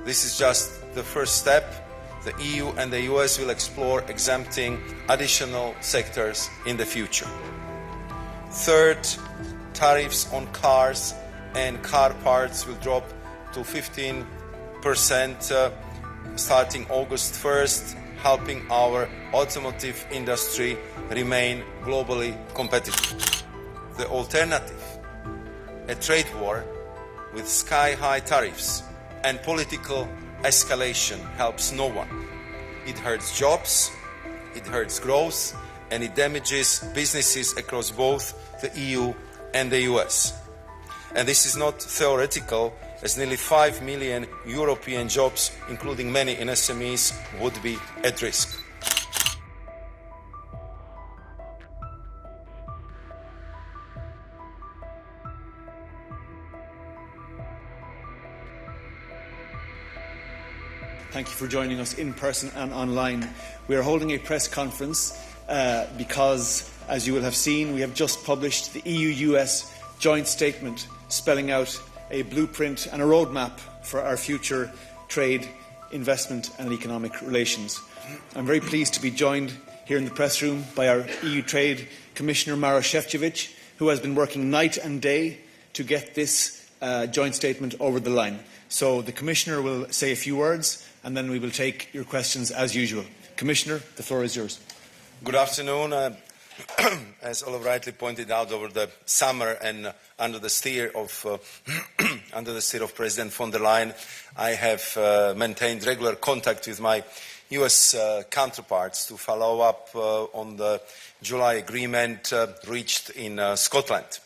This is just the first step. The EU and the US will explore exempting additional sectors in the future. Third, tariffs on cars and car parts will drop to 15% starting August 1st, helping our automotive industry remain globally competitive. The alternative, a trade war with sky-high tariffs and political escalation, helps no one. It hurts jobs, it hurts growth, and it damages businesses across both the EU and the US. And this is not theoretical, as nearly 5 million European jobs, including many in SMEs, would be at risk. Thank you for joining us in person and online. We are holding a press conference because, as you will have seen, we have just published the EU-US joint statement spelling out a blueprint and a roadmap for our future trade, investment and economic relations. I'm very pleased to be joined here in the press room by our EU Trade Commissioner Maros Sefcovic, who has been working night and day to get this joint statement over the line. So the Commissioner will say a few words and then we will take your questions as usual. Commissioner, the floor is yours. Good afternoon. As Olive rightly pointed out, over the summer and under the steer of President von der Leyen, I have maintained regular contact with my US counterparts to follow up on the July agreement reached in Scotland.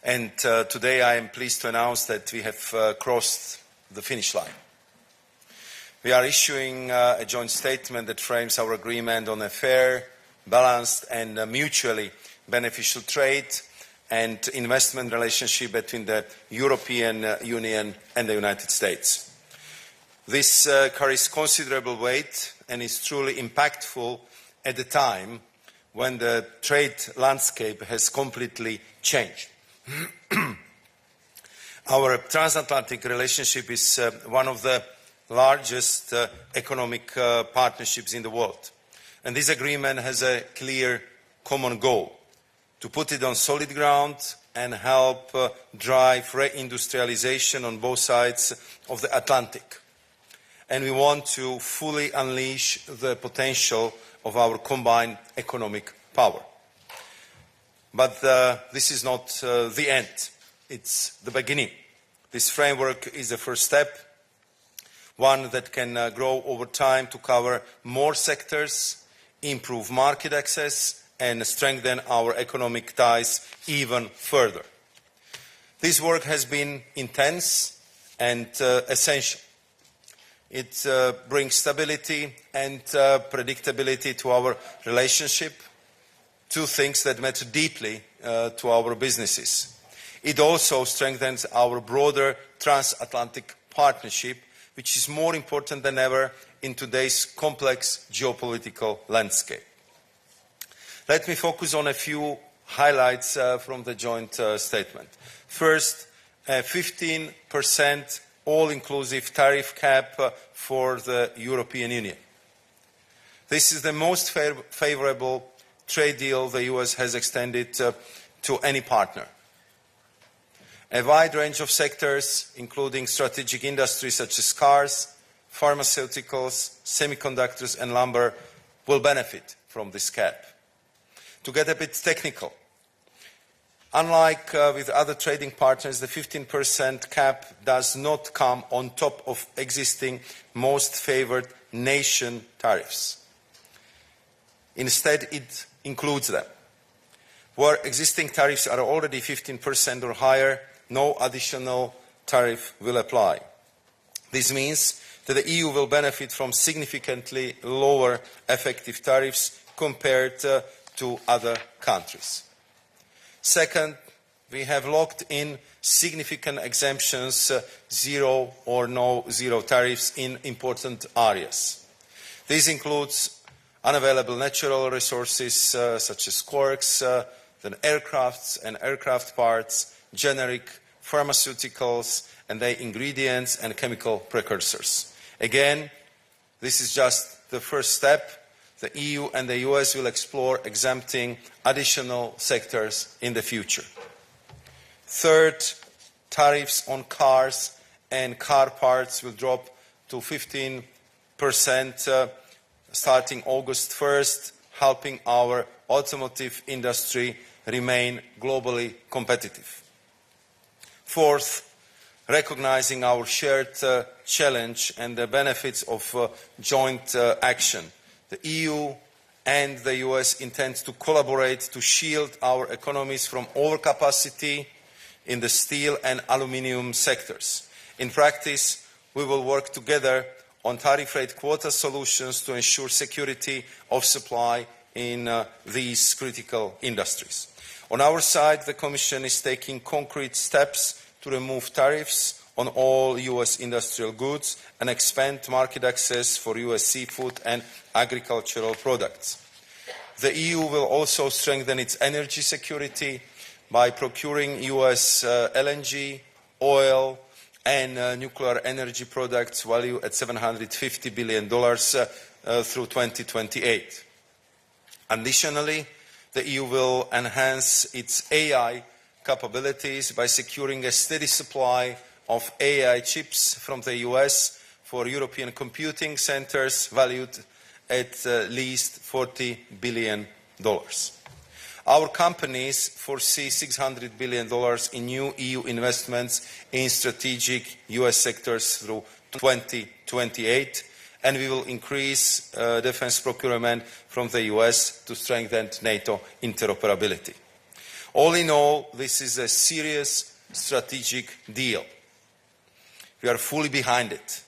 And today I am pleased to announce that we have crossed the finish line. We are issuing a joint statement that frames our agreement on a fair, balanced and mutually beneficial trade and investment relationship between the European Union and the United States. This carries considerable weight and is truly impactful at a time when the trade landscape has completely changed. Our transatlantic relationship is one of the largest economic partnerships in the world. And this agreement has a clear common goal: to put it on solid ground and help drive reindustrialization on both sides of the Atlantic. And we want to fully unleash the potential of our combined economic power. But this is not the end. It's the beginning. This framework is the first step, one that can grow over time to cover more sectors, improve market access and strengthen our economic ties even further. This work has been intense and essential. It brings stability and predictability to our relationship, two things that matter deeply to our businesses. It also strengthens our broader transatlantic partnership, which is more important than ever in today's complex geopolitical landscape. Let me focus on a few highlights from the joint statement. First, a 15% all-inclusive tariff cap for the European Union. This is the most favorable trade deal the US has extended to any partner. A wide range of sectors, including strategic industries such as cars, pharmaceuticals, semiconductors and lumber, will benefit from this cap. To get a bit technical, unlike with other trading partners, the 15% cap does not come on top of existing most favored nation tariffs. Instead, it includes them. Where existing tariffs are already 15% or higher, no additional tariff will apply. This means that the EU will benefit from significantly lower effective tariffs compared to other countries. Second, we have locked in significant exemptions, zero or no zero tariffs in important areas. This includes unavailable natural resources such as quarks, then aircrafts and aircraft parts, generic pharmaceuticals and their ingredients and chemical precursors. Again, this is just the first step. The EU and the US will explore exempting additional sectors in the future. Third, tariffs on cars and car parts will drop to 15% starting August 1st, helping our automotive industry remain globally competitive. Fourth, recognizing our shared challenge and the benefits of joint action, the EU and the US intend to collaborate to shield our economies from overcapacity in the steel and aluminium sectors. In practice, we will work together on tariff rate quota solutions to ensure security of supply in these critical industries. On our side, the Commission is taking concrete steps to remove tariffs on all US industrial goods and expand market access for US seafood and agricultural products. The EU will also strengthen its energy security by procuring US LNG, oil, and nuclear energy products valued at $750 billion through 2028. Additionally, the EU will enhance its AI capabilities by securing a steady supply of AI chips from the US for European computing centers valued at least $40 billion. Our companies foresee $600 billion in new EU investments in strategic US sectors through 2028, and we will increase defense procurement from the US to strengthen NATO interoperability. All in all, this is a serious strategic deal. We are fully behind it,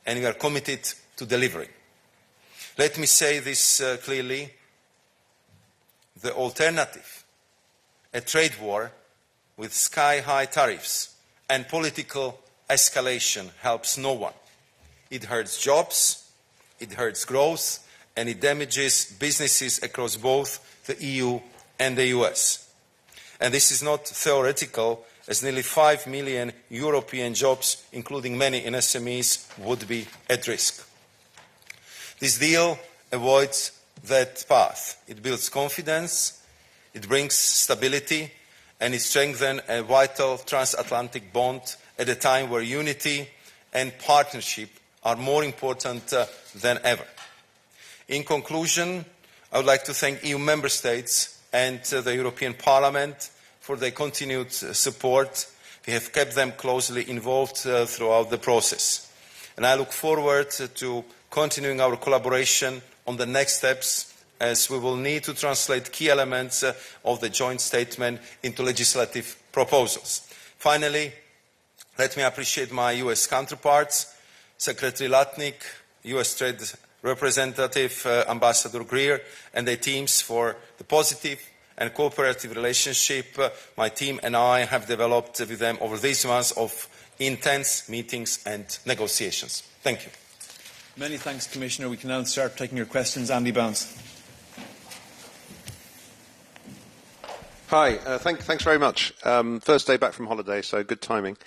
and we are committed to delivering. Let me say this clearly. The alternative, a trade war with sky-high tariffs and political escalation, helps no one. It hurts jobs, it hurts growth, and it damages businesses across both the EU and the US. And this is not theoretical, as nearly 5 million European jobs, including many in SMEs, would be at risk. This deal avoids that path. It builds confidence, it brings stability, and it strengthens a vital transatlantic bond at a time where unity and partnership are more important than ever. In conclusion, I would like to thank EU member states and the European Parliament for their continued support. We have kept them closely involved throughout the process. And I look forward to continuing our collaboration on the next steps, as we will need to translate key elements of the joint statement into legislative proposals. Finally, let me appreciate my US counterparts, Secretary Latnik, US Trade Representative Ambassador Greer, and their teams for the positive and cooperative relationship my team and I have developed with them over these months of intense meetings and negotiations. Thank you. Many thanks, Commissioner. We can now start taking your questions. Andy Bounce. Hi, thanks very much. First day back from holiday, so good timing.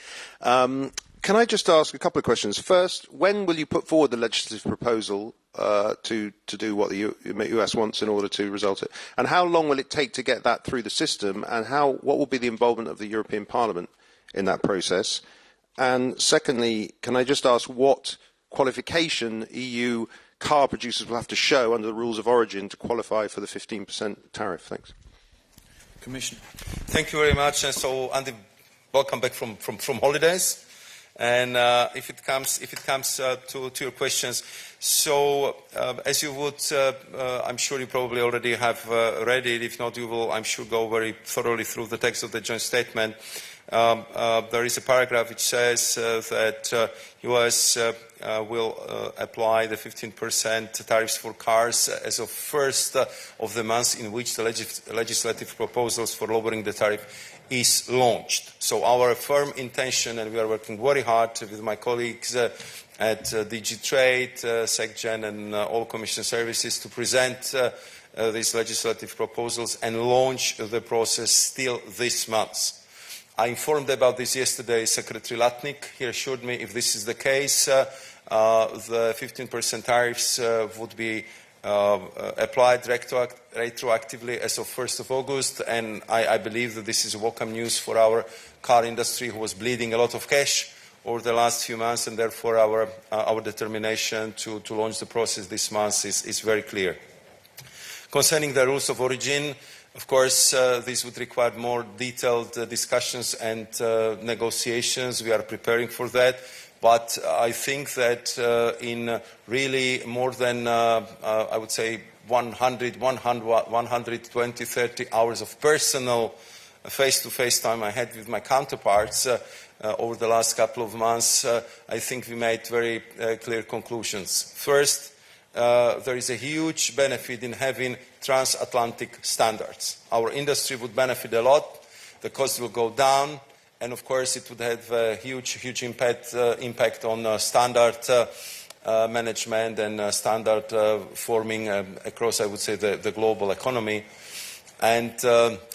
Can I just ask a couple of questions? First, when will you put forward the legislative proposal to do what the US wants in order to result it? And how long will it take to get that through the system? And what will be the involvement of the European Parliament in that process? And secondly, can I just ask what qualification EU car producers will have to show under the rules of origin to qualify for the 15% tariff? Thanks. Commissioner. Thank you very much. And so, Andy, welcome back from holidays. And if it comes to your questions, so as you would, I'm sure you probably already have read it. If not, you will, I'm sure, go very thoroughly through the text of the joint statement. There is a paragraph which says that US will apply the 15% tariffs for cars as of first of the month in which the legislative proposals for lowering the tariff is launched. So our firm intention, and we are working very hard with my colleagues at DG Trade, SecGen, and all Commission services to present these legislative proposals and launch the process still this month. I informed about this yesterday. Secretary Latnik. He assured me if this is the case, the 15% tariffs would be applied retroactively as of 1st of August, and I believe that this is welcome news for our car industry, who was bleeding a lot of cash over the last few months, and therefore our determination to launch the process this month is very clear. Concerning the rules of origin, of course, this would require more detailed discussions and negotiations. We are preparing for that. But I think that in really more than, I would say, 120, 30 hours of personal face-to-face time I had with my counterparts over the last couple of months, I think we made very clear conclusions. First, there is a huge benefit in having transatlantic standards. Our industry would benefit a lot. The cost will go down. And of course, it would have a huge impact on standard management and standard forming across, I would say, the global economy. And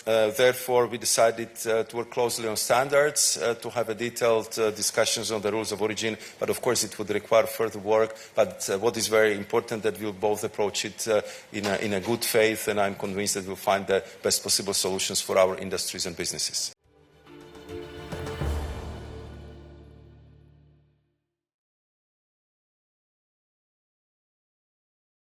therefore, we decided to work closely on standards, to have a detailed discussions on the rules of origin. But of course, it would require further work. But what is very important that we'll both approach it in a good faith, and I'm convinced that we'll find the best possible solutions for our industries and businesses.